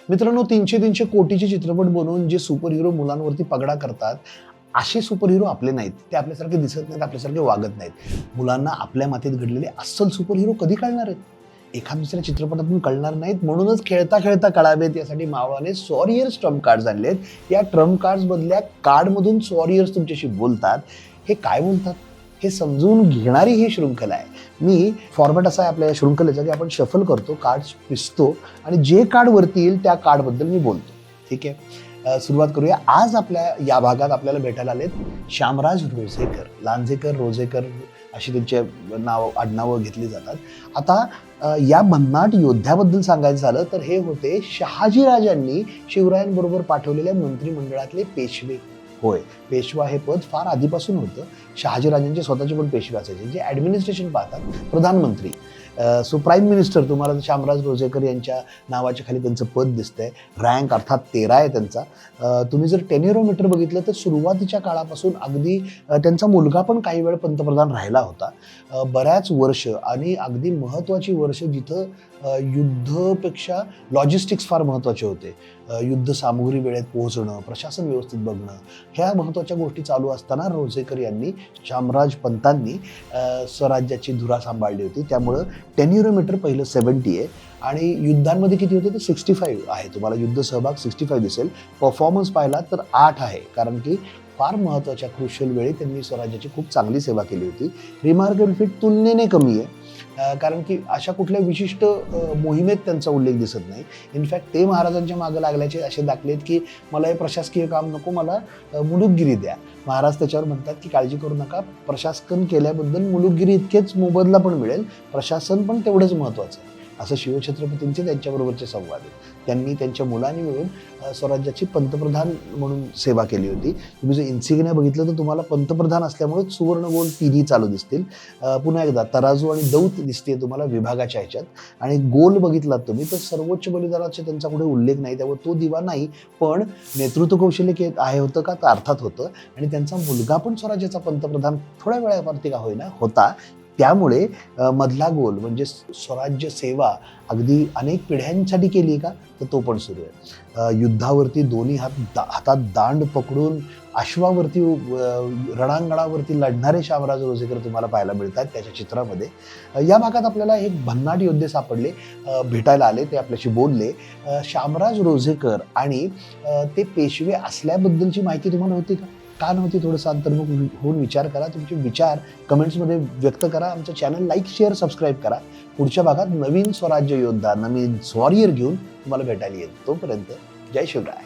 मित्रांनो, 300 कोटीचे चित्रपट बनवून जे सुपर हिरो मुलांवरती पगडा करतात, असे सुपर हिरो आपले नाहीत. ते आपल्यासारखे दिसत नाहीत, आपल्यासारखे वागत नाहीत. मुलांना आपल्या मातीत घडलेले अस्सल सुपर हिरो कधी कळणार आहेत? एखाद दुसऱ्या चित्रपटातून कळणार नाहीत. म्हणूनच खेळता खेळता कळावेत यासाठी मावळाने सॉरियर्स ट्रम्प कार्ड्स आणलेत. या ट्रम्प कार्ड्स मधल्या कार्डमधून सॉरियर्स तुमच्याशी बोलतात. हे काय बोलतात हे समजून घेणारी ही शृंखला आहे. मी फॉर्मॅट असा आहे आपल्या शृंखलेचा की आपण शफल करतो, कार्ड्स पिसतो आणि जे कार्ड वरती येईल त्या कार्डबद्दल मी बोलतो. ठीक आहे, सुरुवात करूया. आज आपल्या या भागात आपल्याला भेटायला आलेत श्यामराज रोजेकर. लांजेकर, रोजेकर अशी त्यांचे आडनावं घेतली जातात. आता या भन्नाट योद्ध्याबद्दल सांगायचं झालं तर हे होते शहाजीराजांनी शिवरायांबरोबर पाठवलेल्या मंत्रिमंडळातले पेशवे. होय, पेशवा हे पद फार आधीपासून होतं. शहाजीराजांचे स्वतःचे पण पेशवे असायचे जे ॲडमिनिस्ट्रेशन पाहतात, प्रधानमंत्री. सो प्राईम मिनिस्टर तुम्हाला श्यामराज रोजेकर यांच्या नावाच्या खाली त्यांचं पद दिसतंय. रँक अर्थात 13 आहे त्यांचा. तुम्ही जर टेन्युरोमीटर बघितलं तर सुरुवातीच्या काळापासून अगदी त्यांचा मुलगा पण काही वेळ पंतप्रधान राहिला होता. बऱ्याच वर्ष आणि अगदी महत्त्वाची वर्ष जिथं युद्धपेक्षा लॉजिस्टिक्स फार महत्त्वाचे होते. युद्ध सामुग्री वेळेत पोहोचणं, प्रशासन व्यवस्थित बघणं, ह्या महत्त्वाच्या गोष्टी चालू असताना रोजेकर यांनी, श्यामराज पंतांनी स्वराज्याची धुरा सांभाळली होती. त्यामुळं टेन्युरोमीटर पहिलं 70 आहे आणि युद्धांमध्ये किती होते तर 65 आहे. तुम्हाला युद्ध सहभाग 65 दिसेल. परफॉर्मन्स पाहिला तर 8 आहे, कारण की फार महत्त्वाच्या क्रुशियल वेळी त्यांनी स्वराज्याची खूप चांगली सेवा केली होती. रिमार्केबल फीट तुलनेने कमी आहे, कारण की अशा कुठल्या विशिष्ट मोहिमेत त्यांचा उल्लेख दिसत नाही. इनफॅक्ट ते महाराजांच्या मागे लागल्याचे असे दाखलेत की मला हे प्रशासकीय काम नको, मला मुलुकगिरी द्या. महाराज त्याच्यावर म्हणतात की काळजी करू नका, प्रशासन केल्याबद्दल मुलुकगिरी इतकेच मोबदला पण मिळेल, प्रशासन पण तेवढंच महत्त्वाचं आहे. असं शिवछत्रपतींचे त्यांच्याबरोबरचे संवाद आहेत. त्यांनी त्यांच्या मुलांनी मिळून स्वराज्याची पंतप्रधान म्हणून सेवा केली होती. तुम्ही जर इन्सिग्निया बघितलं तर तुम्हाला पंतप्रधान असल्यामुळे सुवर्ण गोल तिन्ही चालू दिसतील. पुन्हा एकदा तराजू आणि दौत दिसते तुम्हाला विभागाच्या ह्याच्यात. आणि गोल बघितलात तुम्ही तर सर्वोच्च बलिदानाचा त्यांचा कुठे उल्लेख नाही, त्यावर तो दिवा नाही. पण नेतृत्व कौशल्य आहे होतं का, तर अर्थात होतं. आणि त्यांचा मुलगा पण स्वराज्याचा पंतप्रधान थोड्या वेळावरती का होईना होता. त्यामुळे मधला गोल म्हणजे स्वराज्य सेवा अगदी अनेक पिढ्यांसाठी केली का, तर तो पण सुरू आहे. युद्धावरती दोन्ही हातात दांड पकडून अश्वावरती रणांगणावरती लढणारे श्यामराज रोजेकर तुम्हाला पाहायला मिळतात त्याच्या चित्रामध्ये. या भागात आपल्याला एक भन्नाट योद्धे सापडले, भेटायला आले, ते आपल्याशी बोलले. श्यामराज रोजेकर आणि ते पेशवे असल्याबद्दलची माहिती तुम्हाला होती का नव्हती? थोडंसं अंतर्मुख होऊन विचार करा. तुमचे विचार कमेंट्समध्ये व्यक्त करा. आमचं चॅनल लाईक, शेअर, सबस्क्राईब करा. पुढच्या भागात नवीन स्वराज्य योद्धा, नवीन वॉरियर घेऊन तुम्हाला भेटायला येईल. तोपर्यंत जय शिवराय.